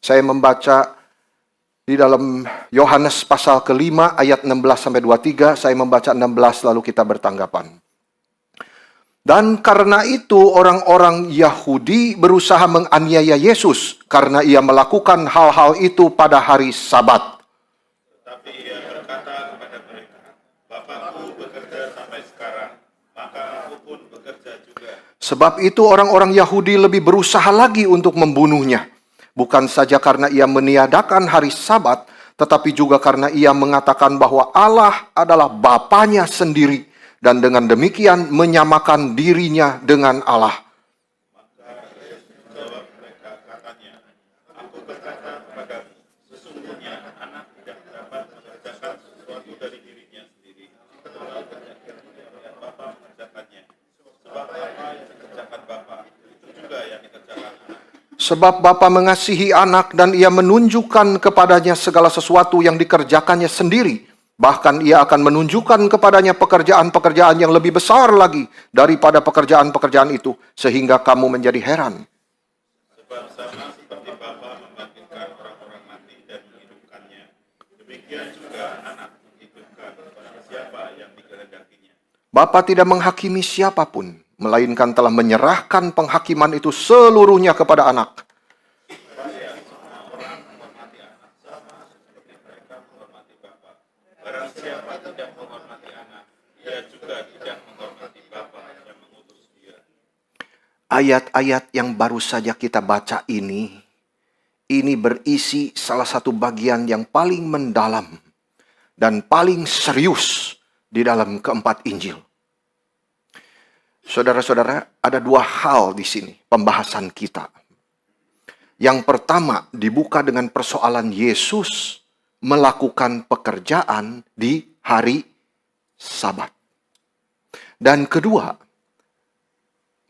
Saya membaca di dalam Yohanes pasal ke-5 ayat 16-23, saya membaca 16 lalu kita bertanggapan. Dan karena itu orang-orang Yahudi berusaha menganiaya Yesus karena ia melakukan hal-hal itu pada hari Sabat. Tetapi ia berkata kepada mereka, Bapakku bekerja sampai sekarang, maka aku pun bekerja juga. Sebab itu orang-orang Yahudi lebih berusaha lagi untuk membunuhnya. Bukan saja karena ia meniadakan hari Sabat, tetapi juga karena ia mengatakan bahwa Allah adalah Bapanya sendiri, dan dengan demikian menyamakan dirinya dengan Allah. Maka Yesus menjawab mereka, katanya, Aku berkata kepadamu, sesungguhnya anak tidak dapat mengerjakan sesuatu dari dirinya sendiri, melainkan Bapa mengerjakannya. Sebab apa yang dikerjakan Bapa, itu juga yang dikerjakan anak. Sebab Bapa mengasihi anak dan ia menunjukkan kepadanya segala sesuatu yang dikerjakannya sendiri. Bahkan ia akan menunjukkan kepadanya pekerjaan-pekerjaan yang lebih besar lagi daripada pekerjaan-pekerjaan itu, sehingga kamu menjadi heran. Sebab sama seperti Bapa membangkitkan orang-orang mati dan menghidupkannya, demikian juga anak menghidupkan barang siapa yang dikehendakinya. Bapa tidak menghakimi siapapun, melainkan telah menyerahkan penghakiman itu seluruhnya kepada anak. Supaya semua orang menghormati anak sama seperti mereka menghormati Bapa. Barang siapa tidak menghormati anak, ia juga tidak menghormati Bapa yang mengutus dia. Ayat-ayat yang baru saja kita baca ini berisi salah satu bagian yang paling mendalam dan paling serius di dalam keempat Injil. Saudara-saudara, ada dua hal di sini pembahasan kita. Yang pertama dibuka dengan persoalan Yesus melakukan pekerjaan di hari Sabat. Dan kedua,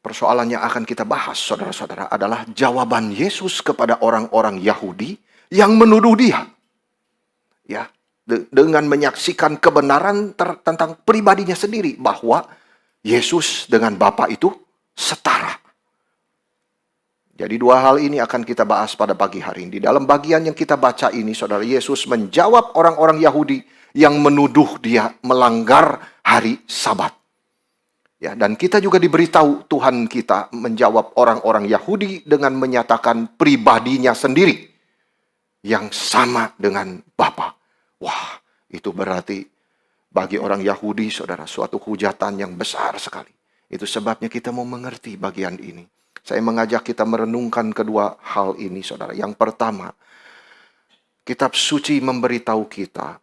persoalan yang akan kita bahas, saudara-saudara, adalah jawaban Yesus kepada orang-orang Yahudi yang menuduh dia. Ya, dengan menyaksikan kebenaran tentang pribadinya sendiri, bahwa Yesus dengan Bapa itu setara. Jadi dua hal ini akan kita bahas pada pagi hari ini. Di dalam bagian yang kita baca ini, saudara, Yesus menjawab orang-orang Yahudi yang menuduh dia melanggar hari Sabat. Ya, dan kita juga diberitahu Tuhan kita menjawab orang-orang Yahudi dengan menyatakan pribadinya sendiri yang sama dengan Bapa. Wah, itu berarti bagi orang Yahudi, saudara, suatu hujatan yang besar sekali. Itu sebabnya kita mau mengerti bagian ini. Saya mengajak kita merenungkan kedua hal ini, saudara. Yang pertama, kitab suci memberitahu kita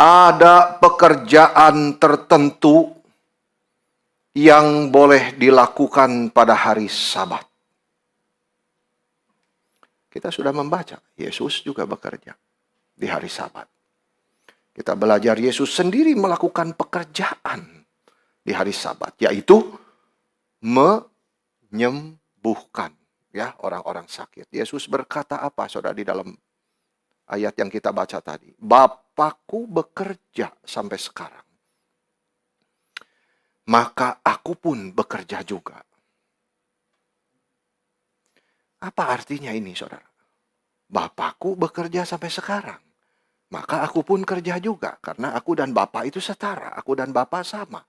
ada pekerjaan tertentu yang boleh dilakukan pada hari Sabat. Kita sudah membaca, Yesus juga bekerja di hari Sabat. Kita belajar Yesus sendiri melakukan pekerjaan di hari Sabat, yaitu menyembuhkan ya orang-orang sakit. Yesus berkata apa, saudara, di dalam ayat yang kita baca tadi? Bapakku bekerja sampai sekarang, maka aku pun bekerja juga. Apa artinya ini, saudara? Bapakku bekerja sampai sekarang, maka aku pun kerja juga. Karena aku dan Bapa itu setara. Aku dan Bapa sama.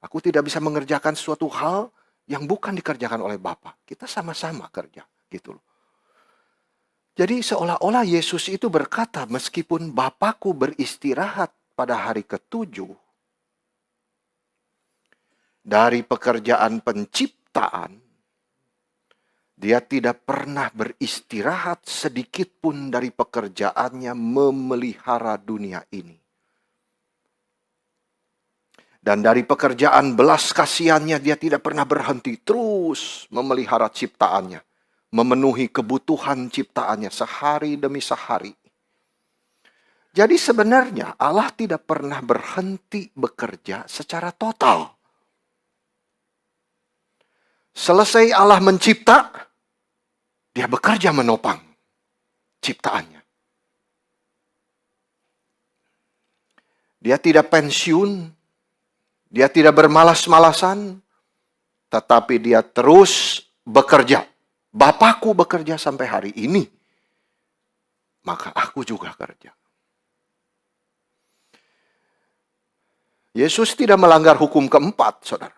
Aku tidak bisa mengerjakan suatu hal yang bukan dikerjakan oleh Bapa. Kita sama-sama kerja, gitu loh. Jadi seolah-olah Yesus itu berkata, meskipun Bapakku beristirahat pada hari ke-7 dari pekerjaan penciptaan, dia tidak pernah beristirahat sedikit pun dari pekerjaannya memelihara dunia ini. Dan dari pekerjaan belas kasihannya dia tidak pernah berhenti, terus memelihara ciptaannya, memenuhi kebutuhan ciptaannya sehari demi sehari. Jadi sebenarnya Allah tidak pernah berhenti bekerja secara total. Selesai Allah mencipta, dia bekerja menopang ciptaannya. Dia tidak pensiun, dia tidak bermalas-malasan, tetapi dia terus bekerja. Bapakku bekerja sampai hari ini. maka aku juga kerja. Yesus tidak melanggar hukum keempat, saudara.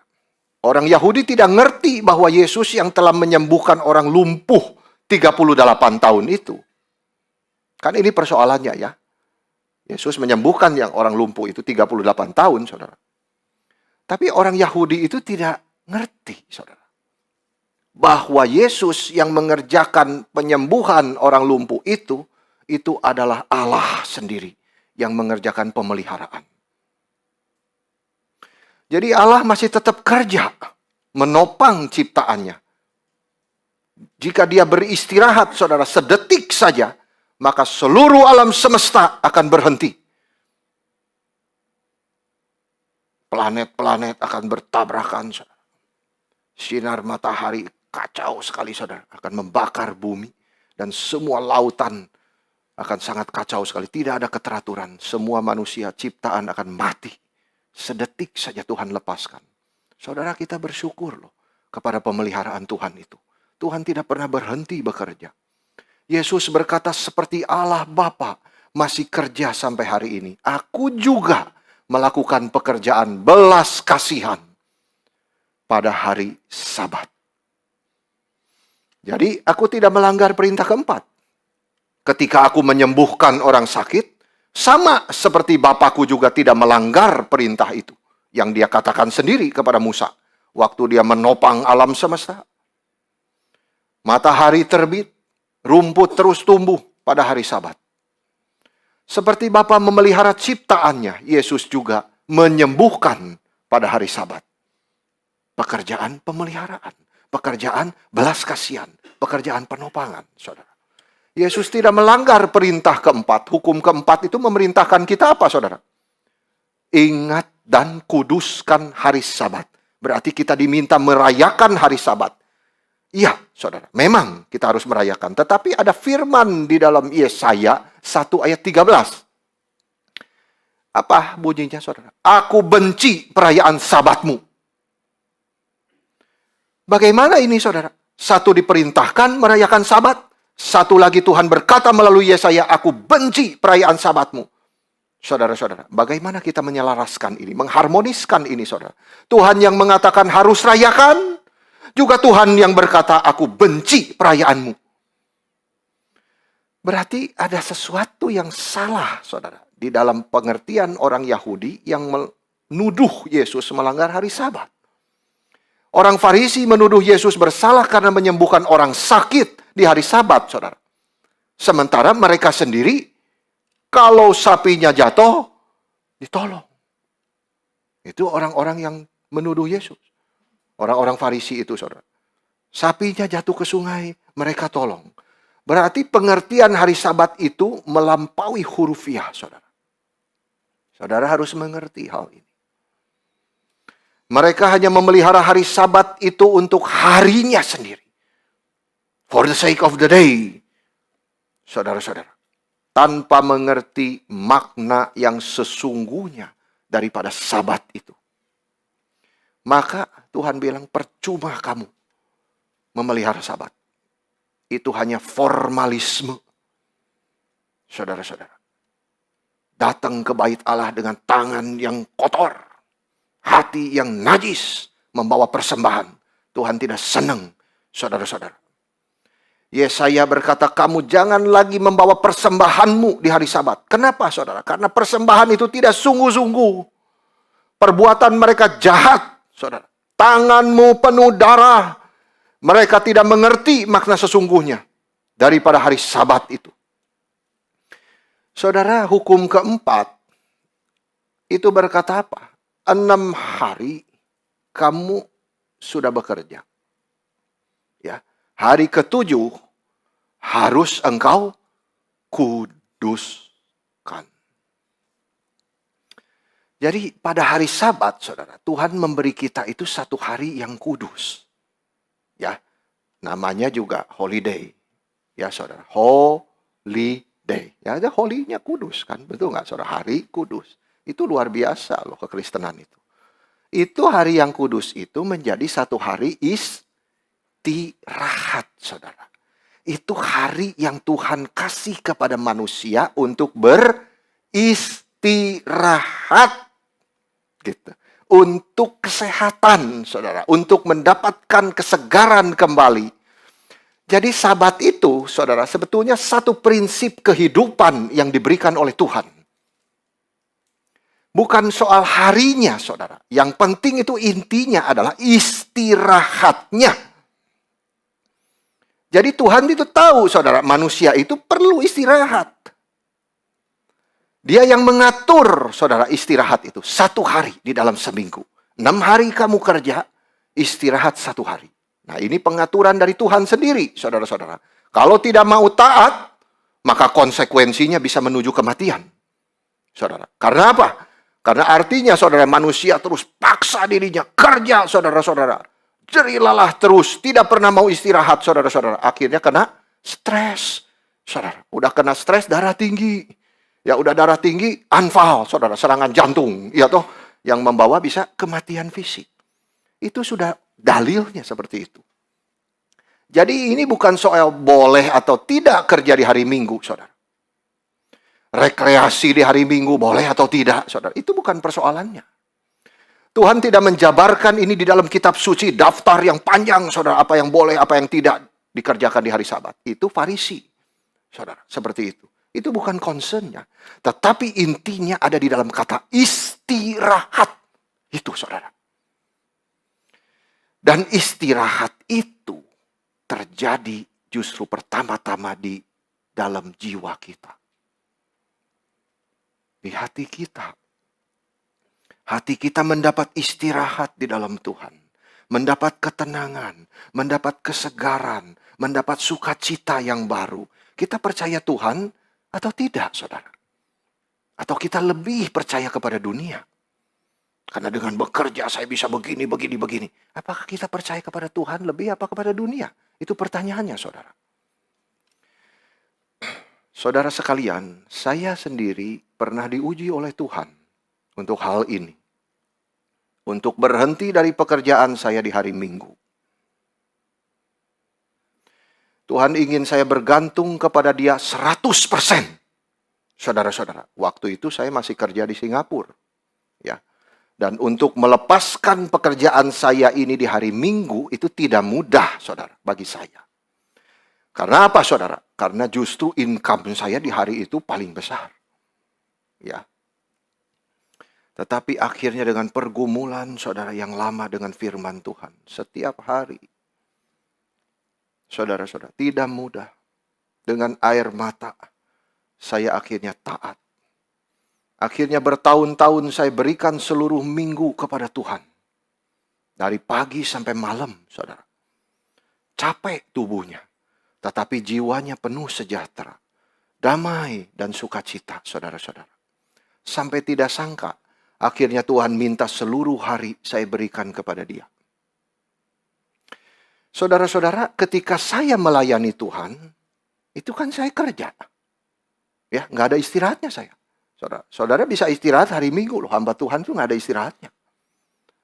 Orang Yahudi tidak ngerti bahwa Yesus yang telah menyembuhkan orang lumpuh 38 tahun itu. Kan ini persoalannya ya. Yesus menyembuhkan yang orang lumpuh itu 38 tahun, saudara. Tapi orang Yahudi itu tidak ngerti, saudara. Bahwa Yesus yang mengerjakan penyembuhan orang lumpuh itu adalah Allah sendiri yang mengerjakan pemeliharaan. Jadi Allah masih tetap kerja, menopang ciptaannya. Jika dia beristirahat, saudara, sedetik saja, maka seluruh alam semesta akan berhenti. Planet-planet akan bertabrakan, saudara. Sinar matahari kacau sekali, saudara, akan membakar bumi. Dan semua lautan akan sangat kacau sekali. Tidak ada keteraturan. Semua manusia ciptaan akan mati. Sedetik saja Tuhan lepaskan. Saudara, kita bersyukur loh kepada pemeliharaan Tuhan itu. Tuhan tidak pernah berhenti bekerja. Yesus berkata seperti Allah Bapa masih kerja sampai hari ini. Aku juga melakukan pekerjaan belas kasihan pada hari Sabat. Jadi aku tidak melanggar perintah keempat. Ketika aku menyembuhkan orang sakit, sama seperti Bapakku juga tidak melanggar perintah itu. Yang dia katakan sendiri kepada Musa. Waktu dia menopang alam semesta. Matahari terbit, rumput terus tumbuh pada hari Sabat. Seperti Bapa memelihara ciptaannya, Yesus juga menyembuhkan pada hari Sabat. Pekerjaan pemeliharaan, pekerjaan belas kasihan, pekerjaan penopangan, saudara. Yesus tidak melanggar perintah keempat. Hukum keempat itu memerintahkan kita apa, saudara? Ingat dan kuduskan hari Sabat. Berarti kita diminta merayakan hari Sabat. Iya, saudara, memang kita harus merayakan. Tetapi ada firman di dalam Yesaya 1 ayat 13. Apa bunyinya, saudara? Aku benci perayaan Sabatmu. Bagaimana ini, saudara? Satu diperintahkan merayakan Sabat. Satu lagi Tuhan berkata melalui Yesaya, aku benci perayaan Sabatmu. Saudara-saudara, bagaimana kita menyelaraskan ini, mengharmoniskan ini, saudara? Tuhan yang mengatakan harus rayakan, juga Tuhan yang berkata, aku benci perayaanmu. Berarti ada sesuatu yang salah, saudara. Di dalam pengertian orang Yahudi yang menuduh Yesus melanggar hari Sabat. Orang Farisi menuduh Yesus bersalah karena menyembuhkan orang sakit di hari Sabat, saudara. Sementara mereka sendiri, kalau sapinya jatuh, ditolong. Itu orang-orang yang menuduh Yesus. Orang-orang Farisi itu, saudara. Sapinya jatuh ke sungai, mereka tolong. Berarti pengertian hari Sabat itu melampaui hurufiah, saudara. Saudara harus mengerti hal ini. Mereka hanya memelihara hari Sabat itu untuk harinya sendiri. For the sake of the day. Saudara-saudara. Tanpa mengerti makna yang sesungguhnya daripada Sabat itu. Maka Tuhan bilang, percuma kamu memelihara Sabat. Itu hanya formalisme. Saudara-saudara. Datang ke bait Allah dengan tangan yang kotor. Hati yang najis. Membawa persembahan. Tuhan tidak senang, saudara-saudara. Yesaya berkata, kamu jangan lagi membawa persembahanmu di hari Sabat. Kenapa, saudara? Karena persembahan itu tidak sungguh-sungguh. Perbuatan mereka jahat, saudara. Tanganmu penuh darah. Mereka tidak mengerti makna sesungguhnya daripada hari Sabat itu. Saudara, hukum keempat itu berkata apa? 6 hari kamu sudah bekerja. Ya, hari ke-7 harus engkau kuduskan. Jadi pada hari Sabat, saudara, Tuhan memberi kita itu satu hari yang kudus. Ya, namanya juga holiday. Ya, saudara, holiday. Ya, ada holy-nya kudus kan, betul nggak, saudara? Hari kudus. Itu luar biasa loh kekristenan itu. Itu hari yang kudus itu menjadi satu hari istirahat, saudara. itu hari yang Tuhan kasih kepada manusia untuk beristirahat. Gitu. Untuk kesehatan, saudara. Untuk mendapatkan kesegaran kembali. Jadi Sabat itu, saudara, sebetulnya satu prinsip kehidupan yang diberikan oleh Tuhan. Bukan soal harinya, saudara. Yang penting itu intinya adalah istirahatnya. Jadi Tuhan itu tahu, saudara, manusia itu perlu istirahat. Dia yang mengatur, saudara, istirahat itu. 1 hari di dalam seminggu. 6 hari kamu kerja, istirahat 1 hari. Nah, ini pengaturan dari Tuhan sendiri, saudara-saudara. Kalau tidak mau taat, maka konsekuensinya bisa menuju kematian. Saudara, karena apa? Karena artinya, saudara, manusia terus paksa dirinya kerja, saudara-saudara. Jerilalah terus, tidak pernah mau istirahat, saudara-saudara. Akhirnya kena stres, saudara. Udah kena stres, darah tinggi. Ya udah darah tinggi, anfal, saudara, serangan jantung. Ya toh, yang membawa bisa kematian fisik. Itu sudah dalilnya seperti itu. Jadi ini bukan soal boleh atau tidak kerja di hari Minggu, saudara. Rekreasi di hari Minggu boleh atau tidak, saudara. Itu bukan persoalannya. Tuhan tidak menjabarkan ini di dalam kitab suci, daftar yang panjang, saudara, apa yang boleh, apa yang tidak dikerjakan di hari Sabat. Itu Farisi, saudara, seperti itu. Itu bukan concernnya. Tetapi intinya ada di dalam kata istirahat. Itu, saudara. Dan istirahat itu terjadi justru pertama-tama di dalam jiwa kita. Di hati kita. Hati kita mendapat istirahat di dalam Tuhan. Mendapat ketenangan, mendapat kesegaran, mendapat sukacita yang baru. Kita percaya Tuhan atau tidak, saudara? Atau kita lebih percaya kepada dunia? Karena dengan bekerja saya bisa begini. Apakah kita percaya kepada Tuhan lebih apa kepada dunia? Itu pertanyaannya, saudara. Saudara sekalian, saya sendiri pernah diuji oleh Tuhan untuk hal ini. Untuk berhenti dari pekerjaan saya di hari Minggu. Tuhan ingin saya bergantung kepada Dia 100%. Saudara-saudara, waktu itu saya masih kerja di Singapura. Ya. Dan untuk melepaskan pekerjaan saya ini di hari Minggu itu tidak mudah, saudara, bagi saya. Karena apa, saudara? Karena justru income saya di hari itu paling besar. Ya. Tetapi akhirnya dengan pergumulan, saudara, yang lama dengan firman Tuhan. Setiap hari. Saudara-saudara, tidak mudah. Dengan air mata, saya akhirnya taat. Akhirnya bertahun-tahun saya berikan seluruh minggu kepada Tuhan. Dari pagi sampai malam, saudara. Capek tubuhnya. Tetapi jiwanya penuh sejahtera. Damai dan sukacita, saudara-saudara. Sampai tidak sangka, akhirnya Tuhan minta seluruh hari saya berikan kepada Dia. Saudara-saudara, ketika saya melayani Tuhan, itu kan saya kerja. Ya, nggak ada istirahatnya saya. Saudara bisa istirahat hari Minggu loh. Hamba Tuhan itu nggak ada istirahatnya.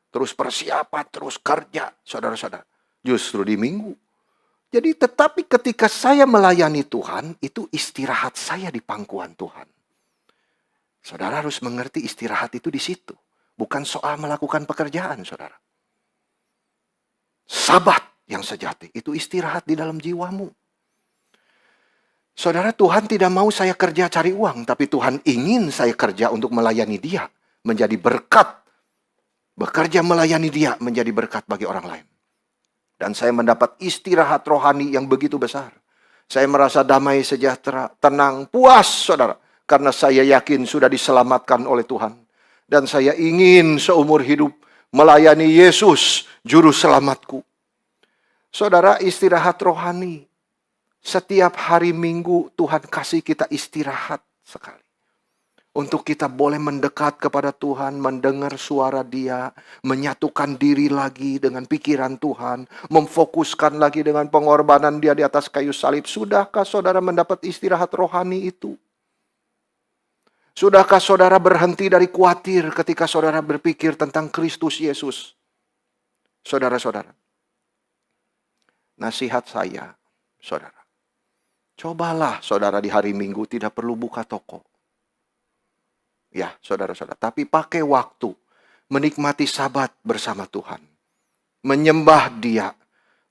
Terus persiapan, terus kerja, saudara-saudara. Justru di Minggu. Jadi tetapi ketika saya melayani Tuhan, itu istirahat saya di pangkuan Tuhan. Saudara harus mengerti istirahat itu di situ. Bukan soal melakukan pekerjaan, saudara. Sabat yang sejati, itu istirahat di dalam jiwamu. Saudara, Tuhan tidak mau saya kerja cari uang, tapi Tuhan ingin saya kerja untuk melayani Dia. Menjadi berkat. Bekerja melayani Dia menjadi berkat bagi orang lain. Dan saya mendapat istirahat rohani yang begitu besar. Saya merasa damai, sejahtera, tenang, puas, saudara. Karena saya yakin sudah diselamatkan oleh Tuhan. Dan saya ingin seumur hidup melayani Yesus, Juru Selamatku. Saudara, istirahat rohani. Setiap hari Minggu Tuhan kasih kita istirahat sekali. Untuk kita boleh mendekat kepada Tuhan, mendengar suara Dia, menyatukan diri lagi dengan pikiran Tuhan, memfokuskan lagi dengan pengorbanan Dia di atas kayu salib. Sudahkah saudara mendapat istirahat rohani itu? Sudahkah saudara berhenti dari khawatir ketika saudara berpikir tentang Kristus Yesus? Saudara-saudara, nasihat saya, saudara, Cobalah saudara di hari Minggu tidak perlu buka toko. Ya, saudara-saudara. Tapi pakai waktu menikmati Sabat bersama Tuhan. Menyembah Dia.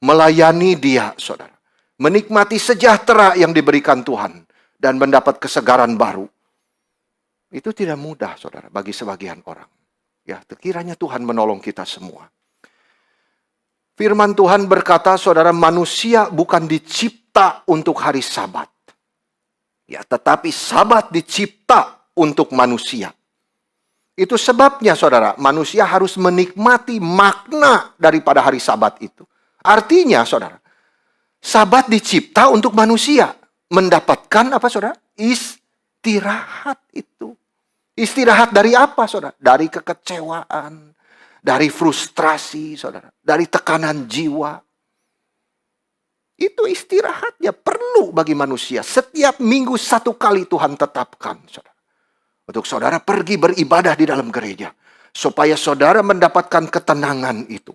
Melayani Dia, saudara. Menikmati sejahtera yang diberikan Tuhan. Dan mendapat kesegaran baru. Itu tidak mudah, saudara, bagi sebagian orang. Ya, kiranya Tuhan menolong kita semua. Firman Tuhan berkata, saudara, manusia bukan dicipta untuk hari Sabat. Ya, tetapi Sabat dicipta untuk manusia. Itu sebabnya, saudara, manusia harus menikmati makna daripada hari Sabat itu. Artinya, saudara, Sabat dicipta untuk manusia. Mendapatkan apa, saudara? Istirahat itu. Istirahat dari apa, saudara? Dari kekecewaan, dari frustrasi, saudara, dari tekanan jiwa. Itu istirahatnya perlu bagi manusia. Setiap minggu 1 kali Tuhan tetapkan, saudara. Untuk saudara pergi beribadah di dalam gereja. Supaya saudara mendapatkan ketenangan itu.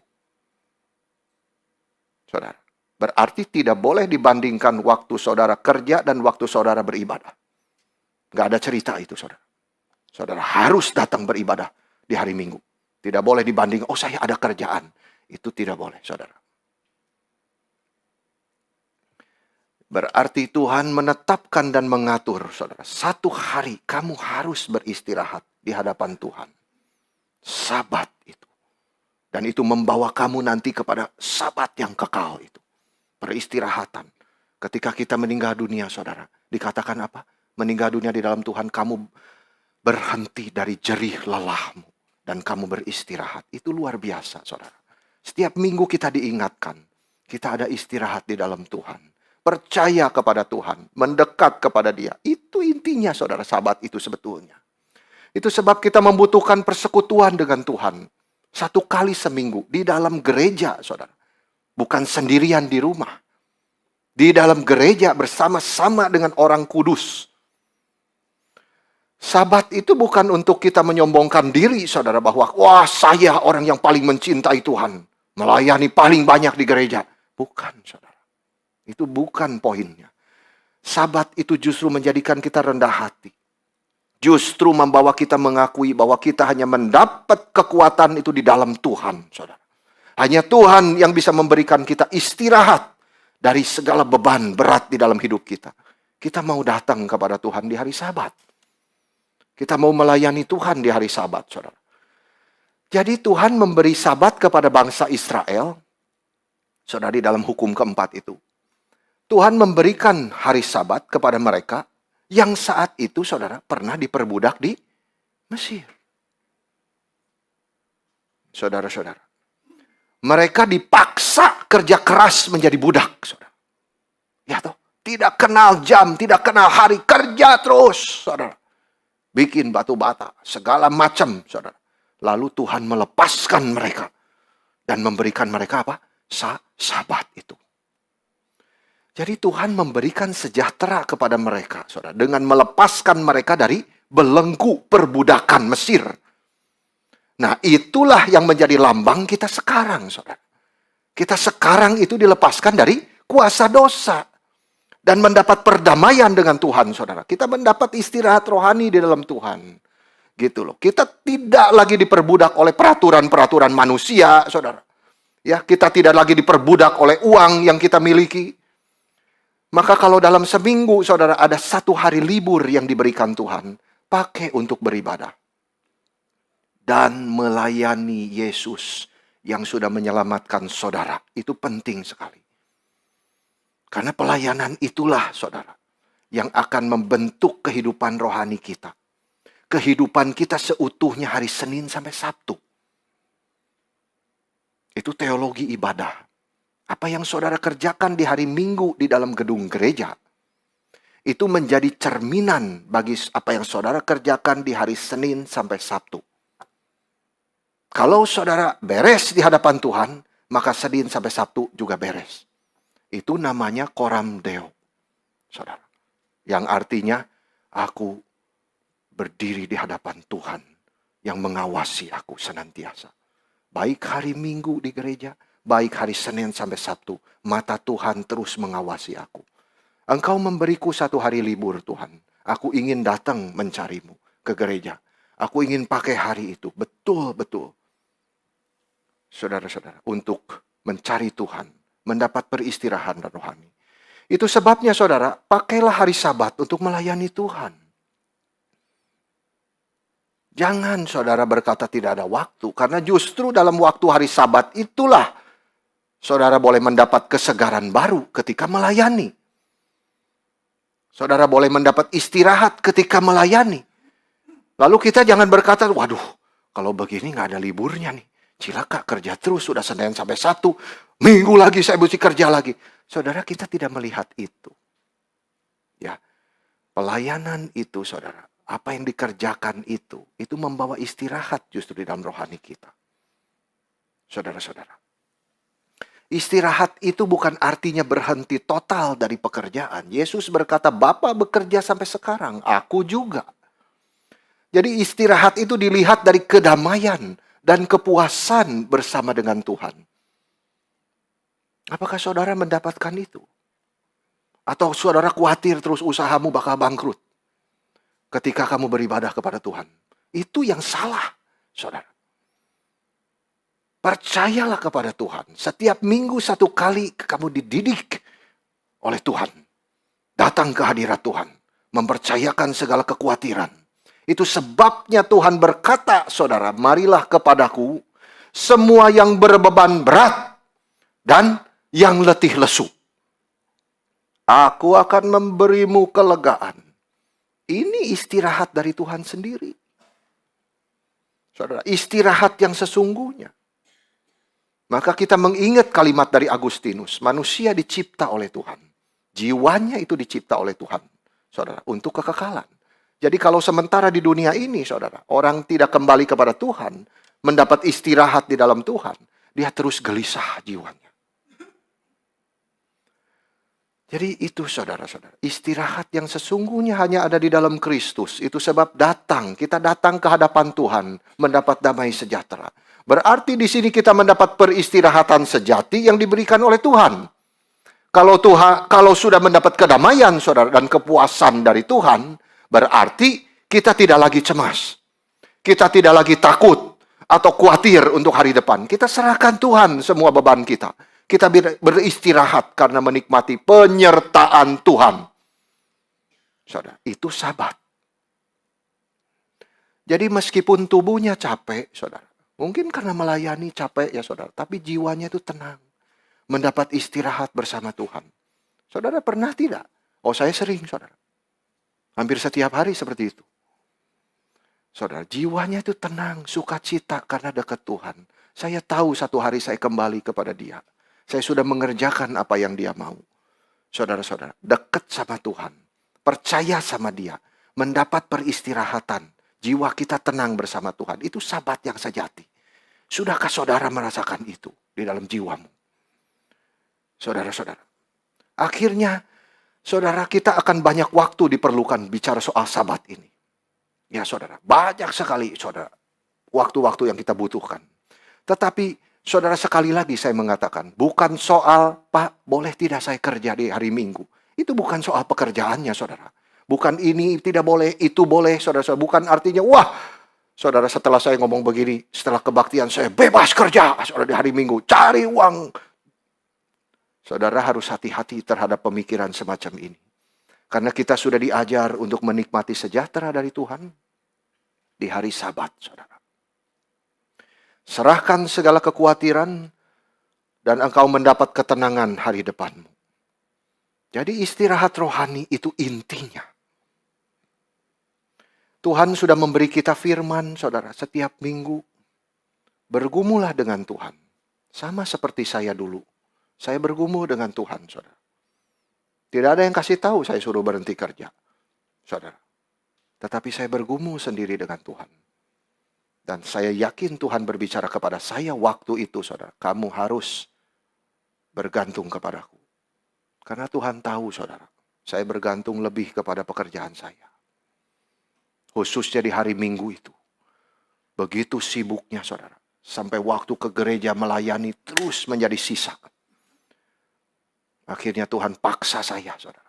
Saudara, berarti tidak boleh dibandingkan waktu saudara kerja dan waktu saudara beribadah. Nggak ada cerita itu, saudara. Saudara harus datang beribadah di hari Minggu. Tidak boleh dibanding, oh saya ada kerjaan. Itu tidak boleh, saudara. Berarti Tuhan menetapkan dan mengatur, saudara. 1 hari kamu harus beristirahat di hadapan Tuhan. Sabat itu. Dan itu membawa kamu nanti kepada Sabat yang kekal itu. Peristirahatan. Ketika kita meninggal dunia, saudara. Dikatakan apa? Meninggal dunia di dalam Tuhan, kamu berhenti dari jerih lelahmu. Dan kamu beristirahat. Itu luar biasa, saudara. Setiap minggu kita diingatkan. Kita ada istirahat di dalam Tuhan. Percaya kepada Tuhan. Mendekat kepada Dia. Itu intinya, saudara, Sabat itu sebetulnya. Itu sebab kita membutuhkan persekutuan dengan Tuhan. 1 kali seminggu. Di dalam gereja, saudara. Bukan sendirian di rumah. Di dalam gereja bersama-sama dengan orang kudus. Sabat itu bukan untuk kita menyombongkan diri, saudara, bahwa wah saya orang yang paling mencintai Tuhan. Melayani paling banyak di gereja. Bukan, saudara. Itu bukan poinnya. Sabat itu justru menjadikan kita rendah hati. Justru membawa kita mengakui bahwa kita hanya mendapat kekuatan itu di dalam Tuhan, saudara. Hanya Tuhan yang bisa memberikan kita istirahat dari segala beban berat di dalam hidup kita. Kita mau datang kepada Tuhan di hari Sabat. Kita mau melayani Tuhan di hari Sabat, saudara. Jadi Tuhan memberi Sabat kepada bangsa Israel. Saudara, di dalam hukum keempat itu. Tuhan memberikan hari Sabat kepada mereka yang saat itu, saudara, pernah diperbudak di Mesir. Saudara-saudara. Mereka dipaksa kerja keras menjadi budak, saudara. Ya toh, tidak kenal jam, tidak kenal hari, kerja terus, saudara. Bikin batu bata, segala macam, saudara. Lalu Tuhan melepaskan mereka. Dan memberikan mereka apa? Sabat itu. Jadi Tuhan memberikan sejahtera kepada mereka, saudara. Dengan melepaskan mereka dari belenggu perbudakan Mesir. Nah, itulah yang menjadi lambang kita sekarang, saudara. Kita sekarang itu dilepaskan dari kuasa dosa. Dan mendapat perdamaian dengan Tuhan, saudara. Kita mendapat istirahat rohani di dalam Tuhan. Gitu loh. Kita tidak lagi diperbudak oleh peraturan-peraturan manusia, saudara. Ya, kita tidak lagi diperbudak oleh uang yang kita miliki. Maka kalau dalam seminggu, saudara, ada 1 hari libur yang diberikan Tuhan, pakai untuk beribadah. Dan melayani Yesus yang sudah menyelamatkan saudara. Itu penting sekali. Karena pelayanan itulah, saudara, yang akan membentuk kehidupan rohani kita. Kehidupan kita seutuhnya hari Senin sampai Sabtu. Itu teologi ibadah. Apa yang saudara kerjakan di hari Minggu di dalam gedung gereja, itu menjadi cerminan bagi apa yang saudara kerjakan di hari Senin sampai Sabtu. Kalau saudara beres di hadapan Tuhan, maka Senin sampai Sabtu juga beres. Itu namanya coram Deo, saudara. Yang artinya, aku berdiri di hadapan Tuhan yang mengawasi aku senantiasa. Baik hari Minggu di gereja, baik hari Senin sampai Sabtu, mata Tuhan terus mengawasi aku. Engkau memberiku satu hari libur, Tuhan. Aku ingin datang mencarimu ke gereja. Aku ingin pakai hari itu. Betul-betul. Saudara-saudara, untuk mencari Tuhan. Mendapat peristirahan rohani. Itu sebabnya saudara, pakailah hari Sabat untuk melayani Tuhan. Jangan saudara berkata tidak ada waktu. Karena justru dalam waktu hari Sabat itulah saudara boleh mendapat kesegaran baru ketika melayani. Saudara boleh mendapat istirahat ketika melayani. Lalu kita jangan berkata, waduh, kalau begini nggak ada liburnya nih. Cilaka, kerja terus, sudah Senin sampai Sabtu. Minggu lagi saya mesti kerja lagi. Saudara, kita tidak melihat itu. Ya, pelayanan itu saudara, apa yang dikerjakan itu membawa istirahat justru di dalam rohani kita. Saudara-saudara. Istirahat itu bukan artinya berhenti total dari pekerjaan. Yesus berkata, Bapa bekerja sampai sekarang, aku juga. Jadi istirahat itu dilihat dari kedamaian dan kepuasan bersama dengan Tuhan. Apakah saudara mendapatkan itu? Atau saudara khawatir terus usahamu bakal bangkrut ketika kamu beribadah kepada Tuhan? Itu yang salah, saudara. Percayalah kepada Tuhan. Setiap minggu satu kali kamu dididik oleh Tuhan. Datang ke hadirat Tuhan. Mempercayakan segala kekhawatiran. Itu sebabnya Tuhan berkata, saudara, marilah kepadaku semua yang berbeban berat dan yang letih lesu. Aku akan memberimu kelegaan. Ini istirahat dari Tuhan sendiri. Saudara, istirahat yang sesungguhnya. Maka kita mengingat kalimat dari Agustinus. Manusia dicipta oleh Tuhan. Jiwanya itu dicipta oleh Tuhan. Saudara, untuk kekekalan. Jadi kalau sementara di dunia ini, saudara, orang tidak kembali kepada Tuhan, mendapat istirahat di dalam Tuhan, dia terus gelisah jiwanya. Jadi itu saudara-saudara, istirahat yang sesungguhnya hanya ada di dalam Kristus. Itu sebab kita datang ke hadapan Tuhan, mendapat damai sejahtera. Berarti di sini kita mendapat peristirahatan sejati yang diberikan oleh Tuhan. Kalau sudah mendapat kedamaian, saudara, dan kepuasan dari Tuhan, berarti kita tidak lagi cemas. Kita tidak lagi takut atau khawatir untuk hari depan. Kita serahkan Tuhan semua beban kita. Kita beristirahat karena menikmati penyertaan Tuhan. Saudara, itu Sabat. Jadi meskipun tubuhnya capek, saudara. Mungkin karena melayani capek ya saudara. Tapi jiwanya itu tenang. Mendapat istirahat bersama Tuhan. Saudara pernah tidak? Oh, saya sering, saudara. Hampir setiap hari seperti itu. Saudara, jiwanya itu tenang, sukacita karena dekat Tuhan. Saya tahu satu hari saya kembali kepada Dia. Saya sudah mengerjakan apa yang Dia mau. Saudara-saudara, dekat sama Tuhan. Percaya sama Dia. Mendapat peristirahatan. Jiwa kita tenang bersama Tuhan. Itu Sabat yang sejati. Sudahkah saudara merasakan itu di dalam jiwamu? Saudara-saudara. Akhirnya, saudara, kita akan banyak waktu diperlukan bicara soal Sabat ini. Ya saudara, banyak sekali saudara. Waktu-waktu yang kita butuhkan. Tetapi saudara, sekali lagi saya mengatakan, bukan soal, Pak, boleh tidak saya kerja di hari Minggu. Itu bukan soal pekerjaannya, saudara. Bukan ini tidak boleh, itu boleh, saudara. Bukan artinya, wah, saudara, setelah saya ngomong begini, setelah kebaktian saya bebas kerja, saudara, di hari Minggu, cari uang. Saudara harus hati-hati terhadap pemikiran semacam ini. Karena kita sudah diajar untuk menikmati sejahtera dari Tuhan di hari Sabat, saudara. Serahkan segala kekhawatiran dan engkau mendapat ketenangan hari depanmu. Jadi istirahat rohani itu intinya. Tuhan sudah memberi kita firman, saudara, setiap minggu. Bergumulah dengan Tuhan. Sama seperti saya dulu. Saya bergumul dengan Tuhan, saudara. Tidak ada yang kasih tahu saya suruh berhenti kerja, saudara. Tetapi saya bergumul sendiri dengan Tuhan. Dan saya yakin Tuhan berbicara kepada saya waktu itu, saudara. Kamu harus bergantung kepadaku. Karena Tuhan tahu, saudara. Saya bergantung lebih kepada pekerjaan saya. Khususnya di hari Minggu itu. Begitu sibuknya, saudara. Sampai waktu ke gereja melayani terus menjadi sisa. Akhirnya Tuhan paksa saya, saudara.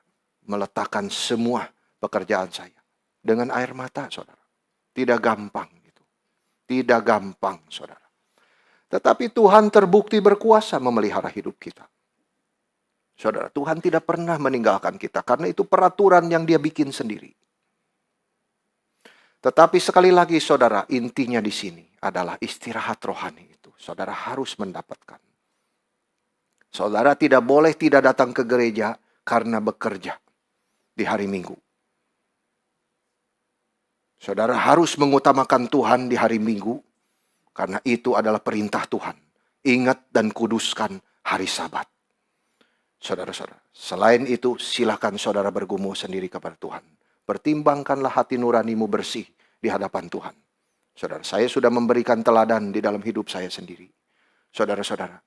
meletakkan semua pekerjaan saya dengan air mata, saudara. Tidak gampang itu. Tidak gampang, saudara. Tetapi Tuhan terbukti berkuasa memelihara hidup kita. Saudara, Tuhan tidak pernah meninggalkan kita karena itu peraturan yang Dia bikin sendiri. Tetapi sekali lagi, saudara, intinya di sini adalah istirahat rohani itu. Saudara harus mendapatkan. Saudara tidak boleh tidak datang ke gereja karena bekerja di hari Minggu. Saudara harus mengutamakan Tuhan di hari Minggu karena itu adalah perintah Tuhan. Ingat dan kuduskan hari Sabat. Saudara-saudara, selain itu silakan saudara bergumul sendiri kepada Tuhan. Pertimbangkanlah hati nuranimu bersih di hadapan Tuhan. Saudara, saya sudah memberikan teladan di dalam hidup saya sendiri. Saudara-saudara,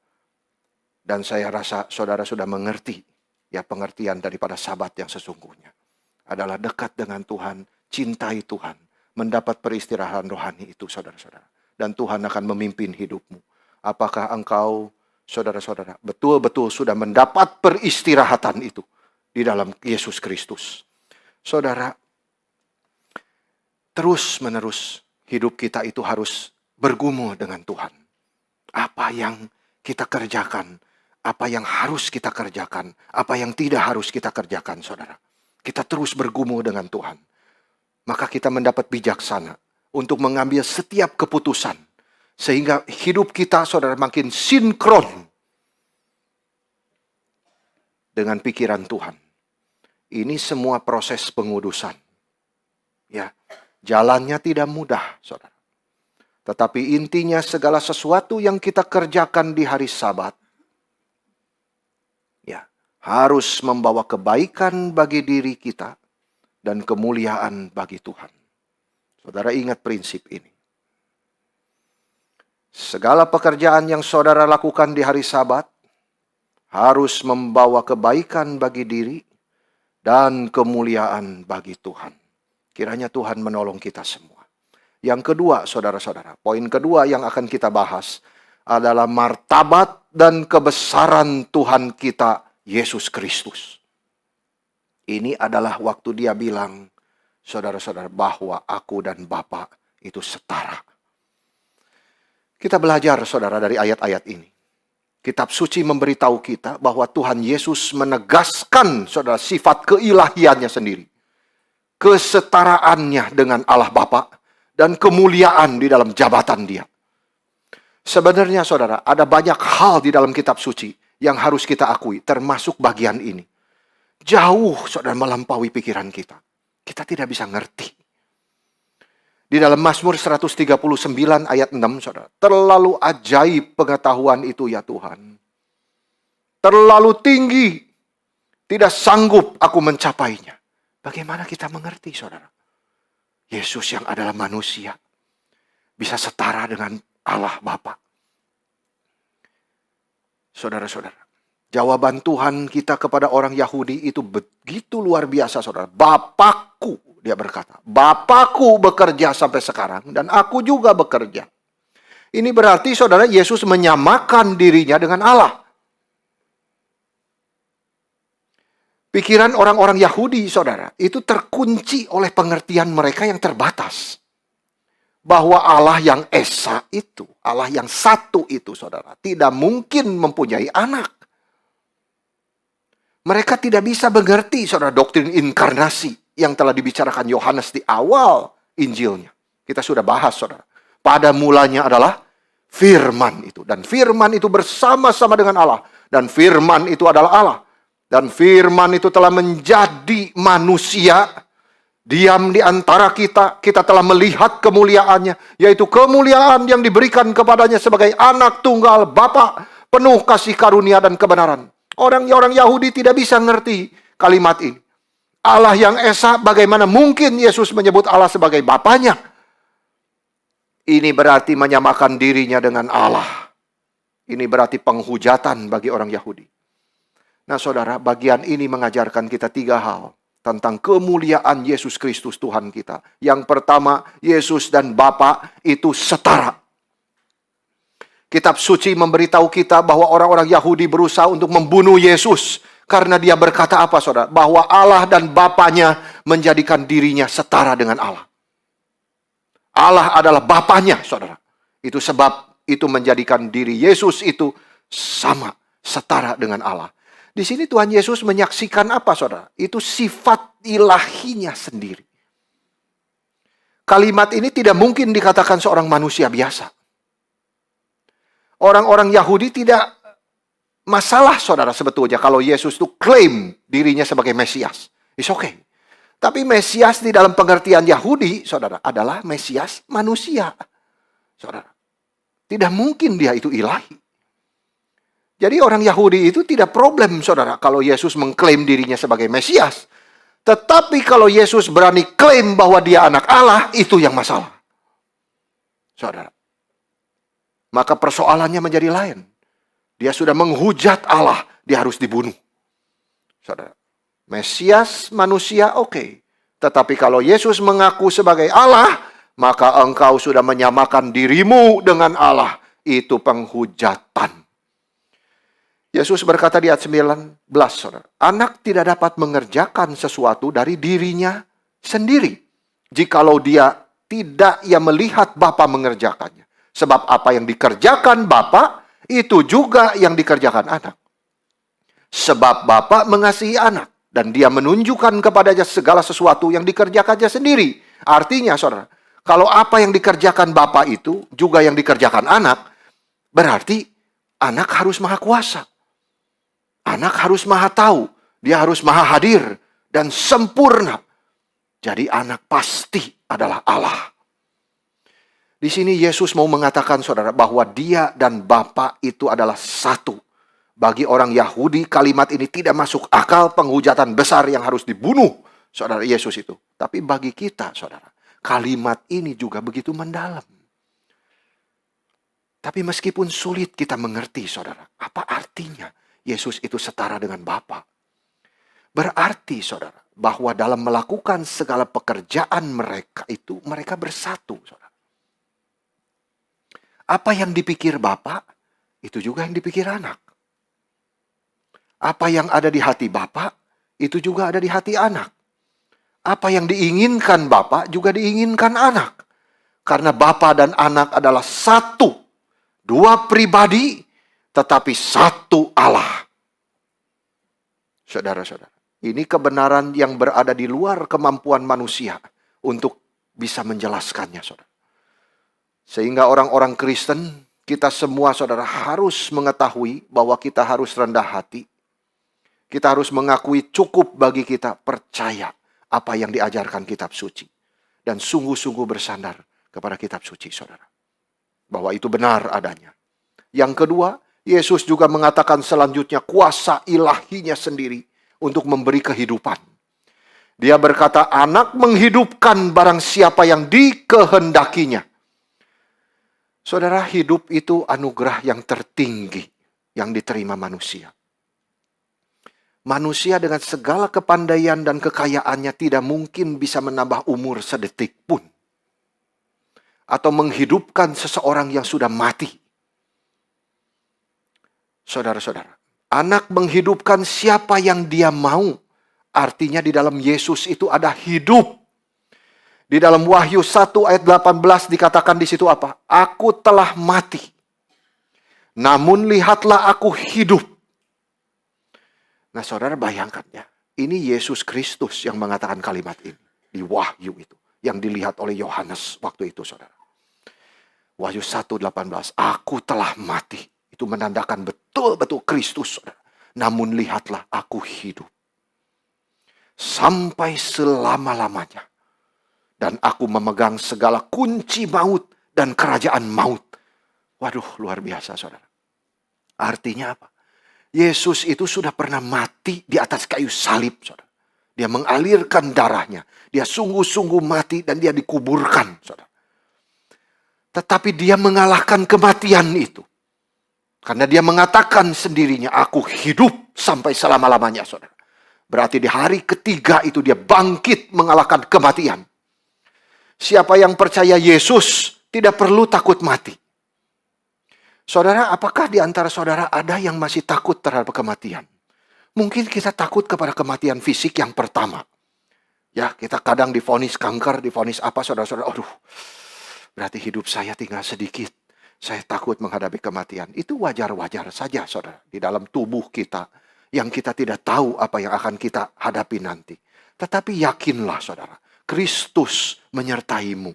dan saya rasa saudara sudah mengerti ya pengertian daripada Sabat yang sesungguhnya. Adalah dekat dengan Tuhan, cintai Tuhan, mendapat peristirahatan rohani itu, saudara-saudara. Dan Tuhan akan memimpin hidupmu. Apakah engkau, saudara-saudara, betul-betul sudah mendapat peristirahatan itu di dalam Yesus Kristus? Saudara, terus-menerus hidup kita itu harus bergumul dengan Tuhan. Apa yang kita kerjakan, apa yang harus kita kerjakan, apa yang tidak harus kita kerjakan, saudara. Kita terus bergumul dengan Tuhan. Maka kita mendapat bijaksana untuk mengambil setiap keputusan. Sehingga hidup kita, saudara, makin sinkron dengan pikiran Tuhan. Ini semua proses pengudusan. Ya, jalannya tidak mudah, saudara. Tetapi intinya segala sesuatu yang kita kerjakan di hari Sabat, ya, harus membawa kebaikan bagi diri kita dan kemuliaan bagi Tuhan. Saudara ingat prinsip ini. Segala pekerjaan yang saudara lakukan di hari Sabat harus membawa kebaikan bagi diri dan kemuliaan bagi Tuhan. Kiranya Tuhan menolong kita semua. Yang kedua, saudara-saudara, poin kedua yang akan kita bahas adalah martabat dan kebesaran Tuhan kita, Yesus Kristus. Ini adalah waktu Dia bilang, saudara-saudara, bahwa aku dan Bapa itu setara. Kita belajar, saudara, dari ayat-ayat ini. Kitab suci memberitahu kita bahwa Tuhan Yesus menegaskan, saudara, sifat keilahiannya sendiri. Kesetaraannya dengan Allah Bapa dan kemuliaan di dalam jabatan Dia. Sebenarnya, saudara, ada banyak hal di dalam kitab suci yang harus kita akui, termasuk bagian ini. Jauh, saudara, melampaui pikiran kita. Kita tidak bisa ngerti. Di dalam Mazmur 139 ayat 6, saudara. Terlalu ajaib pengetahuan itu ya Tuhan. Terlalu tinggi. Tidak sanggup aku mencapainya. Bagaimana kita mengerti, saudara? Yesus yang adalah manusia. Bisa setara dengan Allah Bapa. Saudara-saudara. Jawaban Tuhan kita kepada orang Yahudi itu begitu luar biasa, saudara. Bapakku, dia berkata. Bapakku bekerja sampai sekarang dan aku juga bekerja. Ini berarti, saudara, Yesus menyamakan dirinya dengan Allah. Pikiran orang-orang Yahudi, saudara, itu terkunci oleh pengertian mereka yang terbatas. Bahwa Allah yang esa itu, Allah yang satu itu, saudara, tidak mungkin mempunyai anak. Mereka tidak bisa mengerti, saudara, doktrin inkarnasi yang telah dibicarakan Yohanes di awal Injilnya. Kita sudah bahas, saudara. Pada mulanya adalah firman itu. Dan firman itu bersama-sama dengan Allah. Dan firman itu adalah Allah. Dan firman itu telah menjadi manusia. Diam di antara kita. Kita telah melihat kemuliaannya. Yaitu kemuliaan yang diberikan kepadanya sebagai anak tunggal Bapa. Penuh kasih karunia dan kebenaran. Orang-orang Yahudi tidak bisa ngerti kalimat ini. Allah yang esa, bagaimana mungkin Yesus menyebut Allah sebagai Bapanya? Ini berarti menyamakan dirinya dengan Allah. Ini berarti penghujatan bagi orang Yahudi. Nah, saudara, bagian ini mengajarkan kita 3 hal tentang kemuliaan Yesus Kristus Tuhan kita. Yang pertama, Yesus dan Bapa itu setara. Kitab suci memberitahu kita bahwa orang-orang Yahudi berusaha untuk membunuh Yesus Karena dia berkata apa, saudara? Bahwa Allah dan Bapanya menjadikan dirinya setara dengan Allah. Allah adalah Bapanya, saudara. Itu sebab itu menjadikan diri Yesus itu sama, setara dengan Allah. Di sini Tuhan Yesus menyaksikan apa, saudara? Itu sifat ilahinya sendiri. Kalimat ini tidak mungkin dikatakan seorang manusia biasa. Orang-orang Yahudi tidak masalah, saudara, sebetulnya kalau Yesus itu klaim dirinya sebagai Mesias. It's okay. Tapi Mesias di dalam pengertian Yahudi, saudara, adalah Mesias manusia. Saudara, tidak mungkin dia itu ilahi. Jadi orang Yahudi itu tidak problem, saudara, kalau Yesus mengklaim dirinya sebagai Mesias. Tetapi kalau Yesus berani klaim bahwa dia anak Allah, itu yang masalah. Saudara. Maka persoalannya menjadi lain. Dia sudah menghujat Allah, dia harus dibunuh. Saudara. Mesias manusia oke. Tetapi kalau Yesus mengaku sebagai Allah, maka engkau sudah menyamakan dirimu dengan Allah. Itu penghujatan. Yesus berkata di ayat 19, saudara, anak tidak dapat mengerjakan sesuatu dari dirinya sendiri, jikalau dia tidak ia melihat Bapa mengerjakannya. Sebab apa yang dikerjakan Bapa, itu juga yang dikerjakan anak. Sebab Bapa mengasihi anak, dan dia menunjukkan kepadanya segala sesuatu yang dikerjakannya sendiri. Artinya, saudara, kalau apa yang dikerjakan Bapa itu juga yang dikerjakan anak, berarti anak harus maha kuasa. Anak harus maha tahu, dia harus maha hadir dan sempurna. Jadi anak pasti adalah Allah. Di sini Yesus mau mengatakan, saudara, bahwa dia dan Bapa itu adalah satu. Bagi orang Yahudi, kalimat ini tidak masuk akal, penghujatan besar yang harus dibunuh, saudara, Yesus itu. Tapi bagi kita, saudara, kalimat ini juga begitu mendalam. Tapi meskipun sulit kita mengerti, saudara, apa artinya Yesus itu setara dengan Bapa? Berarti, saudara, bahwa dalam melakukan segala pekerjaan mereka itu, mereka bersatu, saudara. Apa yang dipikir Bapa, itu juga yang dipikir anak. Apa yang ada di hati Bapa, itu juga ada di hati anak. Apa yang diinginkan Bapa, juga diinginkan anak. Karena Bapa dan anak adalah satu. Dua pribadi, tetapi satu Allah. Saudara-saudara, ini kebenaran yang berada di luar kemampuan manusia untuk bisa menjelaskannya, saudara. Sehingga orang-orang Kristen, kita semua, saudara, harus mengetahui bahwa kita harus rendah hati. Kita harus mengakui cukup bagi kita percaya apa yang diajarkan kitab suci. Dan sungguh-sungguh bersandar kepada kitab suci, saudara. Bahwa itu benar adanya. Yang kedua, Yesus juga mengatakan selanjutnya kuasa ilahinya sendiri untuk memberi kehidupan. Dia berkata, anak menghidupkan barang siapa yang dikehendakinya. Saudara, hidup itu anugerah yang tertinggi yang diterima manusia. Manusia dengan segala kepandaian dan kekayaannya tidak mungkin bisa menambah umur sedetik pun. Atau menghidupkan seseorang yang sudah mati. Saudara-saudara, anak menghidupkan siapa yang dia mau. Artinya di dalam Yesus itu ada hidup. Di dalam Wahyu 1 ayat 18 dikatakan di situ apa? Aku telah mati. Namun lihatlah aku hidup. Nah, saudara bayangkan ya. Ini Yesus Kristus yang mengatakan kalimat ini. Di Wahyu itu. Yang dilihat oleh Yohanes waktu itu, saudara. Wahyu 1:18. Aku telah mati. Itu menandakan betul-betul Kristus, saudara. Namun lihatlah aku hidup. Sampai selama-lamanya. Dan aku memegang segala kunci maut dan kerajaan maut. Waduh, luar biasa, saudara. Artinya apa? Yesus itu sudah pernah mati di atas kayu salib, saudara. Dia mengalirkan darahnya. Dia sungguh-sungguh mati dan dia dikuburkan, saudara. Tetapi dia mengalahkan kematian itu. Karena dia mengatakan sendirinya, aku hidup sampai selama-lamanya, saudara. Berarti di hari ketiga itu dia bangkit mengalahkan kematian. Siapa yang percaya Yesus tidak perlu takut mati. Saudara, apakah di antara saudara ada yang masih takut terhadap kematian? Mungkin kita takut kepada kematian fisik yang pertama. Ya, kita kadang divonis kanker, divonis apa, saudara-saudara. Aduh, berarti hidup saya tinggal sedikit. Saya takut menghadapi kematian. Itu wajar-wajar saja, saudara. Di dalam tubuh kita, yang kita tidak tahu apa yang akan kita hadapi nanti. Tetapi yakinlah, saudara. Kristus menyertaimu.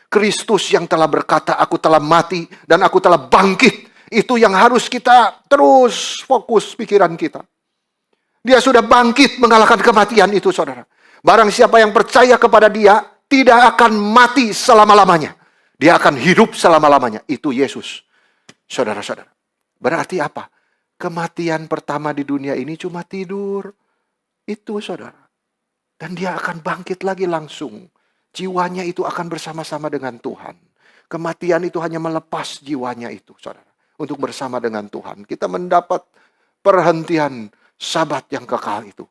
Kristus yang telah berkata, aku telah mati dan aku telah bangkit. Itu yang harus kita terus fokus pikiran kita. Dia sudah bangkit mengalahkan kematian itu, saudara. Barang siapa yang percaya kepada dia, tidak akan mati selama-lamanya. Dia akan hidup selama-lamanya. Itu Yesus. Saudara-saudara. Berarti apa? Kematian pertama di dunia ini cuma tidur. Itu, saudara. Dan dia akan bangkit lagi langsung. Jiwanya itu akan bersama-sama dengan Tuhan. Kematian itu hanya melepas jiwanya itu, saudara. Untuk bersama dengan Tuhan. Kita mendapat perhentian sabat yang kekal itu.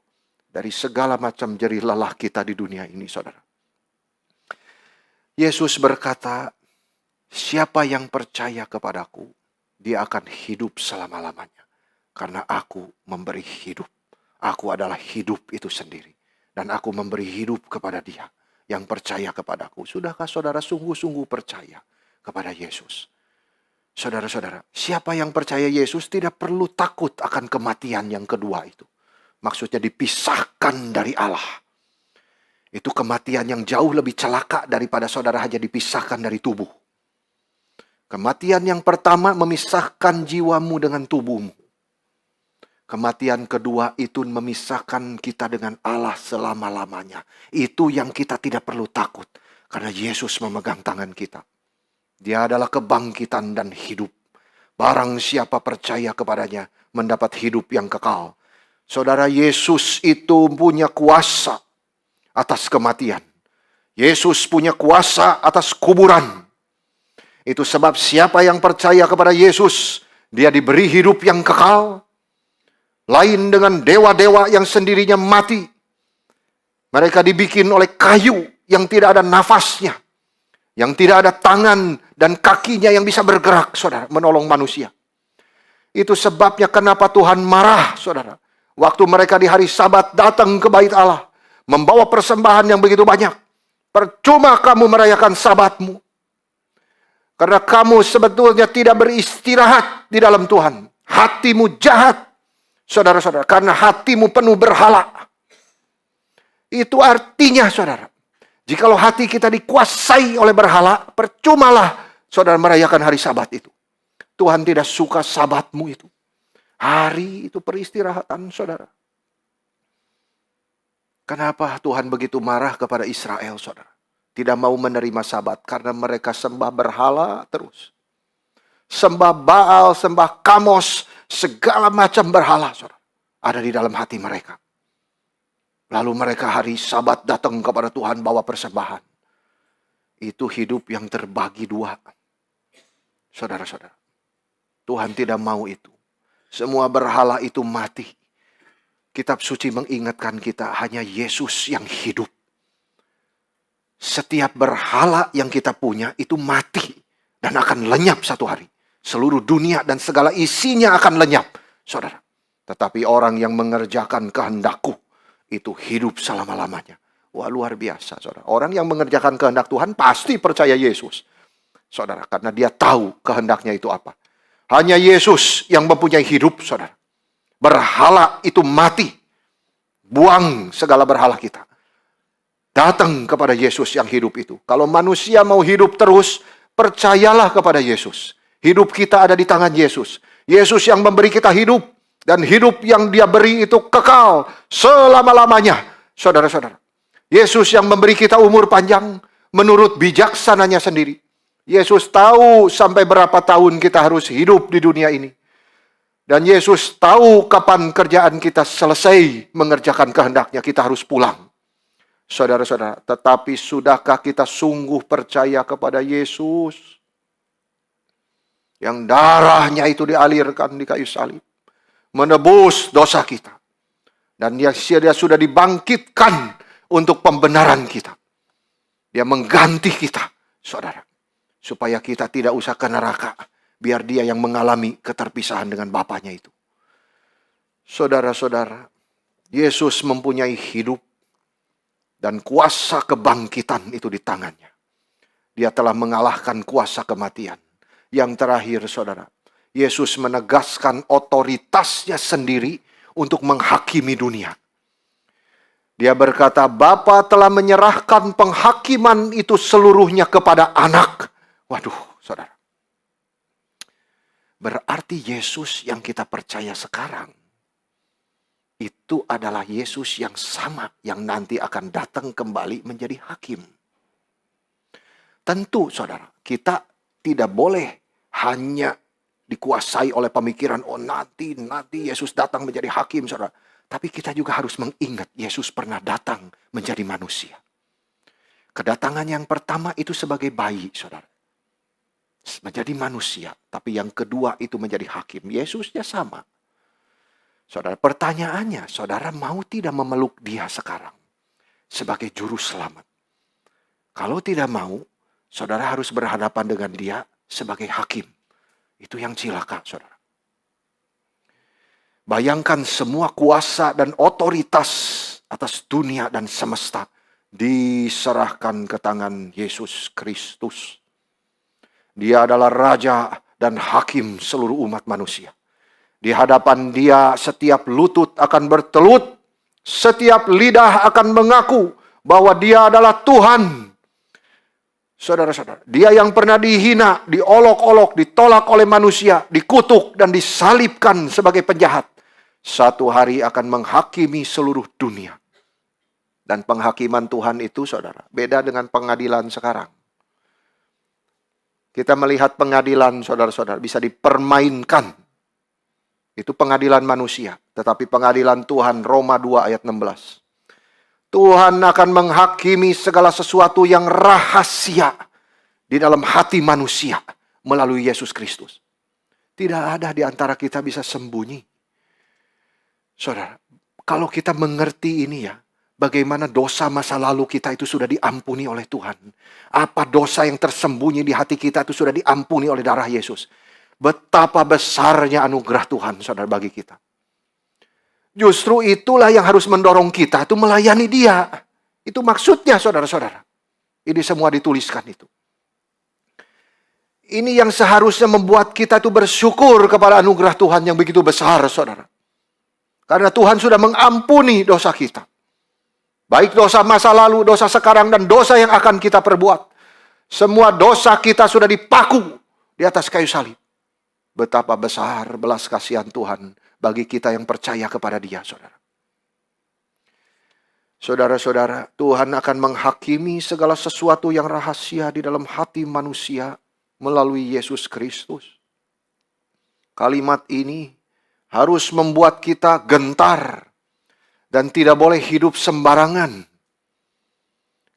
Dari segala macam jerih lelah kita di dunia ini, saudara. Yesus berkata, siapa yang percaya kepadaku, dia akan hidup selama-lamanya. Karena aku memberi hidup. Aku adalah hidup itu sendiri. Dan aku memberi hidup kepada dia yang percaya kepadaku. Sudahkah saudara sungguh-sungguh percaya kepada Yesus? Saudara-saudara, siapa yang percaya Yesus tidak perlu takut akan kematian yang kedua itu. Maksudnya dipisahkan dari Allah. Itu kematian yang jauh lebih celaka daripada saudara hanya dipisahkan dari tubuh. Kematian yang pertama memisahkan jiwamu dengan tubuhmu. Kematian kedua itu memisahkan kita dengan Allah selama-lamanya. Itu yang kita tidak perlu takut. Karena Yesus memegang tangan kita. Dia adalah kebangkitan dan hidup. Barang siapa percaya kepadanya mendapat hidup yang kekal. Saudara, Yesus itu punya kuasa atas kematian. Yesus punya kuasa atas kuburan. Itu sebab siapa yang percaya kepada Yesus, dia diberi hidup yang kekal. Lain dengan dewa-dewa yang sendirinya mati. Mereka dibikin oleh kayu yang tidak ada nafasnya. Yang tidak ada tangan dan kakinya yang bisa bergerak, saudara, menolong manusia. Itu sebabnya kenapa Tuhan marah, saudara. Waktu mereka di hari Sabat datang ke bait Allah. Membawa persembahan yang begitu banyak. Percuma kamu merayakan Sabatmu. Karena kamu sebetulnya tidak beristirahat di dalam Tuhan. Hatimu jahat. Saudara-saudara. Karena hatimu penuh berhala. Itu artinya, saudara. Jikalau hati kita dikuasai oleh berhala. Percumalah saudara merayakan hari Sabat itu. Tuhan tidak suka Sabatmu itu. Hari itu peristirahatan, saudara. Kenapa Tuhan begitu marah kepada Israel, saudara? Tidak mau menerima Sabat karena mereka sembah berhala terus. Sembah Baal, sembah Kamos, segala macam berhala, saudara. Ada di dalam hati mereka. Lalu mereka hari Sabat datang kepada Tuhan bawa persembahan. Itu hidup yang terbagi dua. Saudara-saudara. Tuhan tidak mau itu. Semua berhala itu mati. Kitab suci mengingatkan kita hanya Yesus yang hidup. Setiap berhala yang kita punya itu mati. Dan akan lenyap satu hari. Seluruh dunia dan segala isinya akan lenyap. Saudara. Tetapi orang yang mengerjakan kehendakku. Itu hidup selama-lamanya. Wah, luar biasa, saudara. Orang yang mengerjakan kehendak Tuhan pasti percaya Yesus. Saudara, karena dia tahu kehendaknya itu apa. Hanya Yesus yang mempunyai hidup, saudara. Berhala itu mati. Buang segala berhala kita. Datang kepada Yesus yang hidup itu. Kalau manusia mau hidup terus, percayalah kepada Yesus. Hidup kita ada di tangan Yesus. Yesus yang memberi kita hidup. Dan hidup yang dia beri itu kekal selama-lamanya. Saudara-saudara. Yesus yang memberi kita umur panjang menurut bijaksananya sendiri. Yesus tahu sampai berapa tahun kita harus hidup di dunia ini. Dan Yesus tahu kapan kerjaan kita selesai mengerjakan kehendaknya. Kita harus pulang. Saudara-saudara, tetapi sudahkah kita sungguh percaya kepada Yesus? Yang darahnya itu dialirkan di kayu salib. Menebus dosa kita. Dan dia sudah dibangkitkan untuk pembenaran kita. Dia mengganti kita, saudara. Supaya kita tidak usah ke neraka. Biar dia yang mengalami keterpisahan dengan Bapaknya itu. Saudara-saudara, Yesus mempunyai hidup dan kuasa kebangkitan itu di tangannya. Dia telah mengalahkan kuasa kematian. Yang terakhir, saudara, Yesus menegaskan otoritasnya sendiri untuk menghakimi dunia. Dia berkata, Bapa telah menyerahkan penghakiman itu seluruhnya kepada anak. Waduh, saudara. Berarti Yesus yang kita percaya sekarang, itu adalah Yesus yang sama yang nanti akan datang kembali menjadi hakim. Tentu, saudara, kita tidak boleh hanya dikuasai oleh pemikiran, oh nanti Yesus datang menjadi hakim, saudara. Tapi kita juga harus mengingat Yesus pernah datang menjadi manusia. Kedatangan yang pertama itu sebagai bayi, saudara. Menjadi manusia. Tapi yang kedua itu menjadi hakim. Yesusnya sama. Saudara, pertanyaannya, saudara mau tidak memeluk dia sekarang sebagai juru selamat? Kalau tidak mau, saudara harus berhadapan dengan dia sebagai hakim. Itu yang cilaka, saudara. Bayangkan semua kuasa dan otoritas atas dunia dan semesta diserahkan ke tangan Yesus Kristus. Dia adalah raja dan hakim seluruh umat manusia. Di hadapan dia setiap lutut akan bertelut, setiap lidah akan mengaku bahwa dia adalah Tuhan. Saudara-saudara, dia yang pernah dihina, diolok-olok, ditolak oleh manusia, dikutuk dan disalibkan sebagai penjahat, satu hari akan menghakimi seluruh dunia. Dan penghakiman Tuhan itu, saudara, beda dengan pengadilan sekarang. Kita melihat pengadilan, saudara-saudara, bisa dipermainkan. Itu pengadilan manusia. Tetapi pengadilan Tuhan, Roma 2 ayat 16. Tuhan akan menghakimi segala sesuatu yang rahasia di dalam hati manusia melalui Yesus Kristus. Tidak ada di antara kita bisa sembunyi. Saudara, kalau kita mengerti ini ya, bagaimana dosa masa lalu kita itu sudah diampuni oleh Tuhan. Apa dosa yang tersembunyi di hati kita itu sudah diampuni oleh darah Yesus. Betapa besarnya anugerah Tuhan, saudara, bagi kita. Justru itulah yang harus mendorong kita itu melayani dia. Itu maksudnya, saudara-saudara. Ini semua dituliskan itu. Ini yang seharusnya membuat kita itu bersyukur kepada anugerah Tuhan yang begitu besar, saudara. Karena Tuhan sudah mengampuni dosa kita. Baik dosa masa lalu, dosa sekarang, dan dosa yang akan kita perbuat. Semua dosa kita sudah dipaku di atas kayu salib. Betapa besar belas kasihan Tuhan bagi kita yang percaya kepada Dia, saudara. Saudara-saudara, Tuhan akan menghakimi segala sesuatu yang rahasia di dalam hati manusia melalui Yesus Kristus. Kalimat ini harus membuat kita gentar dan tidak boleh hidup sembarangan.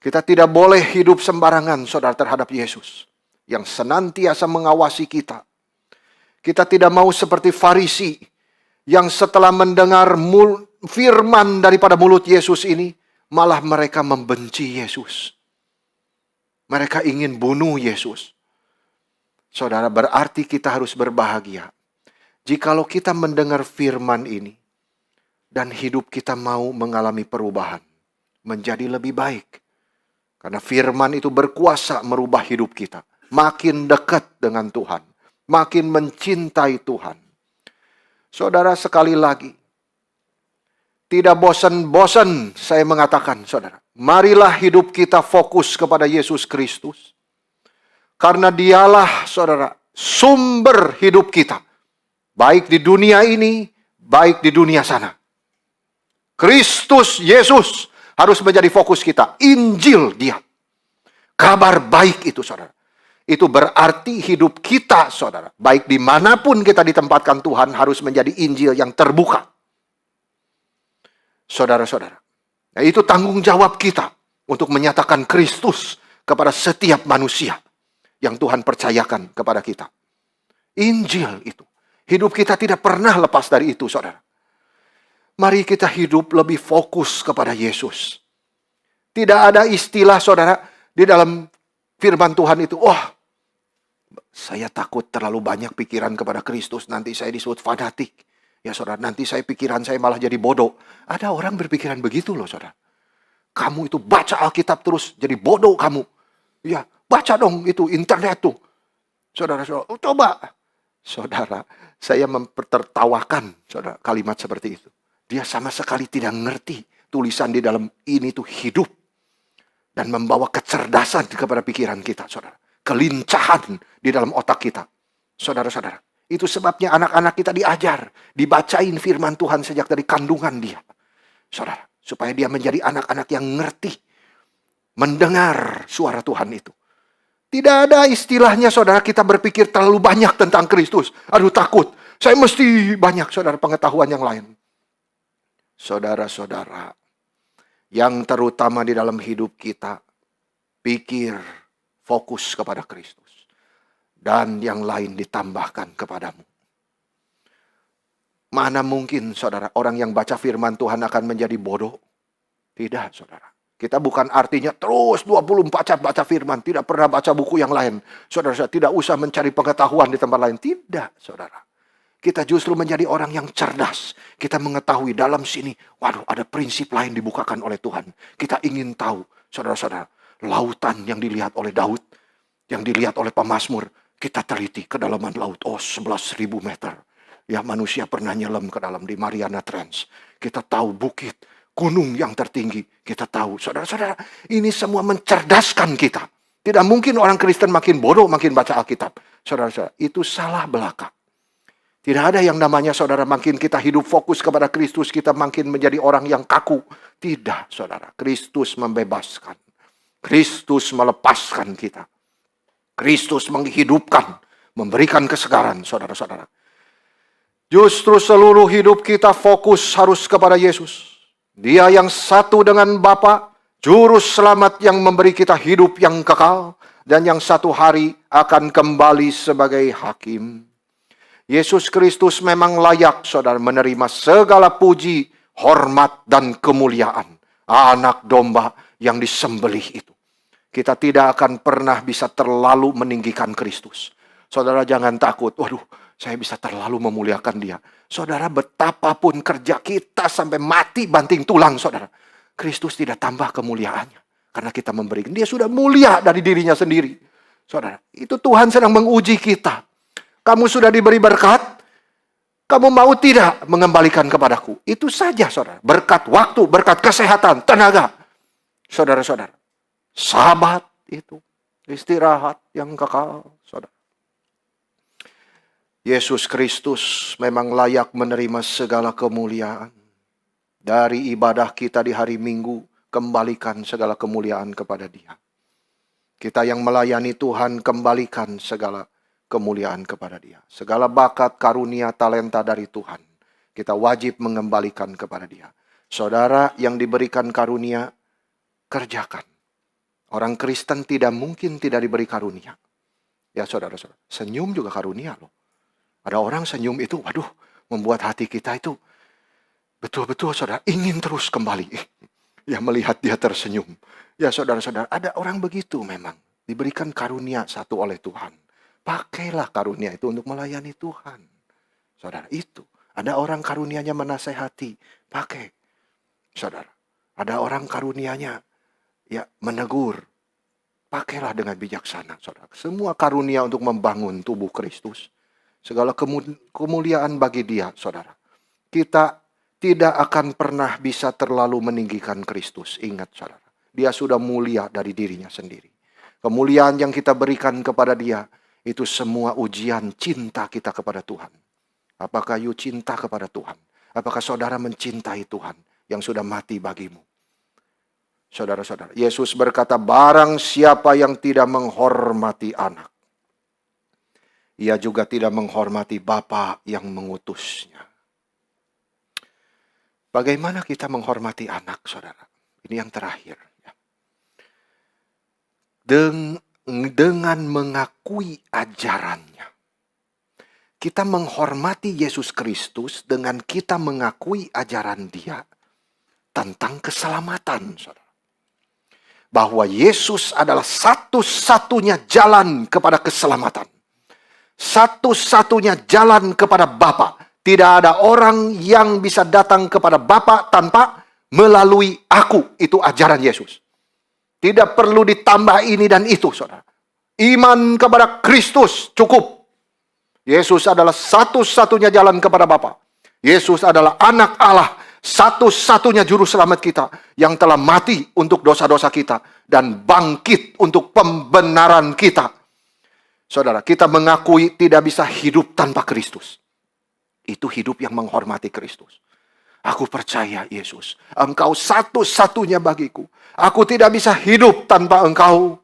Kita tidak boleh hidup sembarangan, saudara, terhadap Yesus yang senantiasa mengawasi kita. Kita tidak mau seperti Farisi yang setelah mendengar firman daripada mulut Yesus ini, malah mereka membenci Yesus. Mereka ingin bunuh Yesus. Saudara, berarti kita harus berbahagia jikalau kita mendengar firman ini dan hidup kita mau mengalami perubahan menjadi lebih baik. Karena firman itu berkuasa merubah hidup kita. Makin dekat dengan Tuhan. Makin mencintai Tuhan. Saudara, sekali lagi. Tidak bosan-bosan saya mengatakan, saudara. Marilah hidup kita fokus kepada Yesus Kristus. Karena dialah, saudara, sumber hidup kita. Baik di dunia ini, baik di dunia sana. Kristus Yesus harus menjadi fokus kita. Injil dia. Kabar baik itu, saudara. Itu berarti hidup kita, saudara. Baik dimanapun kita ditempatkan Tuhan harus menjadi Injil yang terbuka. Saudara-saudara. Nah, itu tanggung jawab kita untuk menyatakan Kristus kepada setiap manusia yang Tuhan percayakan kepada kita. Injil itu. Hidup kita tidak pernah lepas dari itu, saudara. Mari kita hidup lebih fokus kepada Yesus. Tidak ada istilah, saudara, di dalam firman Tuhan itu, saya takut terlalu banyak pikiran kepada Kristus, nanti saya disebut fanatik. Ya saudara, nanti pikiran saya malah jadi bodoh. Ada orang berpikiran begitu loh saudara. Kamu itu baca Alkitab terus, jadi bodoh kamu. Ya, baca dong itu internet tuh. Saudara-saudara, coba. Saudara, saya mempertertawakan saudara kalimat seperti itu. Dia sama sekali tidak ngerti tulisan di dalam ini tuh hidup. Dan membawa kecerdasan kepada pikiran kita, saudara. Kelincahan di dalam otak kita. Saudara-saudara, itu sebabnya anak-anak kita diajar, dibacain firman Tuhan sejak dari kandungan dia. Saudara, supaya dia menjadi anak-anak yang ngerti, mendengar suara Tuhan itu. Tidak ada istilahnya saudara kita berpikir terlalu banyak tentang Kristus. Aduh takut, saya mesti banyak saudara pengetahuan yang lain. Saudara-saudara, yang terutama di dalam hidup kita, pikir, fokus kepada Kristus. Dan yang lain ditambahkan kepadamu. Mana mungkin saudara, orang yang baca firman Tuhan akan menjadi bodoh? Tidak saudara. Kita bukan artinya terus 24 jam baca firman, tidak pernah baca buku yang lain. Saudara, tidak usah mencari pengetahuan di tempat lain. Tidak saudara. Kita justru menjadi orang yang cerdas. Kita mengetahui dalam sini, waduh ada prinsip lain dibukakan oleh Tuhan. Kita ingin tahu, saudara-saudara, lautan yang dilihat oleh Daud, yang dilihat oleh pemazmur, kita teliti kedalaman laut, 11.000 meter. Ya manusia pernah nyelam ke dalam di Mariana Trench. Kita tahu bukit, gunung yang tertinggi. Kita tahu, saudara-saudara, ini semua mencerdaskan kita. Tidak mungkin orang Kristen makin bodoh, makin baca Alkitab. Saudara-saudara, itu salah belaka. Tidak ada yang namanya saudara makin kita hidup fokus kepada Kristus, kita makin menjadi orang yang kaku. Tidak saudara, Kristus membebaskan. Kristus melepaskan kita. Kristus menghidupkan, memberikan kesegaran saudara-saudara. Justru seluruh hidup kita fokus harus kepada Yesus. Dia yang satu dengan Bapa, juru selamat yang memberi kita hidup yang kekal. Dan yang satu hari akan kembali sebagai hakim. Yesus Kristus memang layak saudara menerima segala puji, hormat dan kemuliaan. Anak domba yang disembelih itu. Kita tidak akan pernah bisa terlalu meninggikan Kristus. Saudara jangan takut, waduh saya bisa terlalu memuliakan dia. Saudara betapapun kerja kita sampai mati banting tulang saudara. Kristus tidak tambah kemuliaannya. Karena kita memberikan, dia sudah mulia dari dirinya sendiri. Saudara, itu Tuhan sedang menguji kita. Kamu sudah diberi berkat, kamu mau tidak mengembalikan kepadaku. Itu saja saudara, berkat waktu, berkat kesehatan, tenaga. Saudara-saudara. Sabat itu, istirahat yang kekal, saudara. Yesus Kristus memang layak menerima segala kemuliaan. Dari ibadah kita di hari Minggu, kembalikan segala kemuliaan kepada Dia. Kita yang melayani Tuhan, kembalikan segala kemuliaan kepada Dia. Segala bakat, karunia, talenta dari Tuhan, kita wajib mengembalikan kepada Dia. Saudara yang diberikan karunia, kerjakan. Orang Kristen tidak mungkin tidak diberi karunia. Ya saudara-saudara, senyum juga karunia loh. Ada orang senyum itu, waduh, membuat hati kita itu betul-betul saudara ingin terus kembali. Ya melihat dia tersenyum. Ya saudara-saudara, ada orang begitu memang. Diberikan karunia satu oleh Tuhan. Pakailah karunia itu untuk melayani Tuhan. Saudara, itu. Ada orang karunianya menasehati. Pakai. Saudara, ada orang karunianya ya menegur. Pakailah dengan bijaksana, saudara. Semua karunia untuk membangun tubuh Kristus. Segala kemuliaan bagi Dia, saudara. Kita tidak akan pernah bisa terlalu meninggikan Kristus. Ingat, saudara. Dia sudah mulia dari dirinya sendiri. Kemuliaan yang kita berikan kepada Dia, itu semua ujian cinta kita kepada Tuhan. Apakah you cinta kepada Tuhan? Apakah saudara mencintai Tuhan yang sudah mati bagimu? Saudara-saudara, Yesus berkata, barang siapa yang tidak menghormati anak, ia juga tidak menghormati Bapa yang mengutusnya. Bagaimana kita menghormati anak, saudara? Ini yang terakhir. Dengan mengakui ajarannya. Kita menghormati Yesus Kristus dengan kita mengakui ajaran Dia tentang keselamatan, saudara. Bahwa Yesus adalah satu-satunya jalan kepada keselamatan. Satu-satunya jalan kepada Bapa. Tidak ada orang yang bisa datang kepada Bapa tanpa melalui aku. Itu ajaran Yesus. Tidak perlu ditambah ini dan itu, saudara. Iman kepada Kristus cukup. Yesus adalah satu-satunya jalan kepada Bapa. Yesus adalah anak Allah, satu-satunya juru selamat kita yang telah mati untuk dosa-dosa kita dan bangkit untuk pembenaran kita. Saudara, kita mengakui tidak bisa hidup tanpa Kristus. Itu hidup yang menghormati Kristus. Aku percaya Yesus, Engkau satu-satunya bagiku. Aku tidak bisa hidup tanpa Engkau.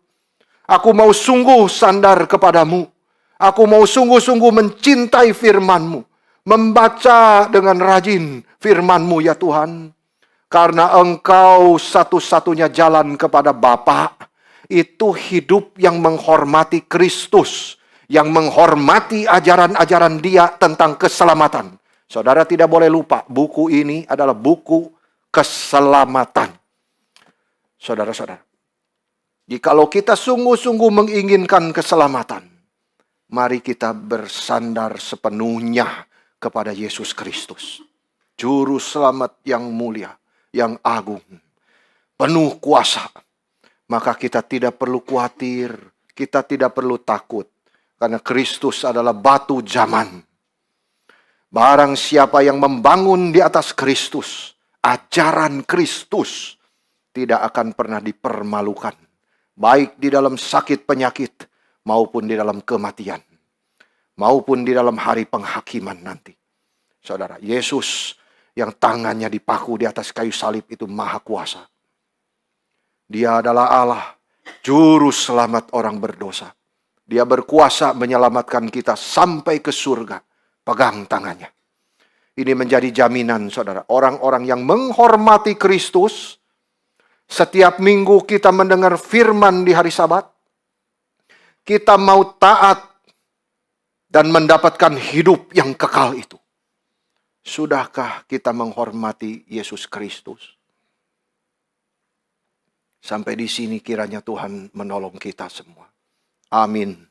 Aku mau sungguh sandar kepadamu. Aku mau sungguh-sungguh mencintai firman-Mu. Membaca dengan rajin firman-Mu ya Tuhan. Karena Engkau satu-satunya jalan kepada Bapa. Itu hidup yang menghormati Kristus. Yang menghormati ajaran-ajaran Dia tentang keselamatan. Saudara tidak boleh lupa, buku ini adalah buku keselamatan. Saudara-saudara, jikalau kita sungguh-sungguh menginginkan keselamatan, mari kita bersandar sepenuhnya kepada Yesus Kristus. Juru selamat yang mulia, yang agung, penuh kuasa. Maka kita tidak perlu khawatir, kita tidak perlu takut. Karena Kristus adalah batu zaman. Barang siapa yang membangun di atas Kristus, ajaran Kristus tidak akan pernah dipermalukan. Baik di dalam sakit penyakit, maupun di dalam kematian. Maupun di dalam hari penghakiman nanti. Saudara, Yesus yang tangannya dipaku di atas kayu salib itu maha kuasa. Dia adalah Allah, juru selamat orang berdosa. Dia berkuasa menyelamatkan kita sampai ke surga. Pegang tangannya. Ini menjadi jaminan saudara. Orang-orang yang menghormati Kristus. Setiap minggu kita mendengar firman di hari Sabat. Kita mau taat. Dan mendapatkan hidup yang kekal itu. Sudahkah kita menghormati Yesus Kristus? Sampai di sini kiranya Tuhan menolong kita semua. Amin.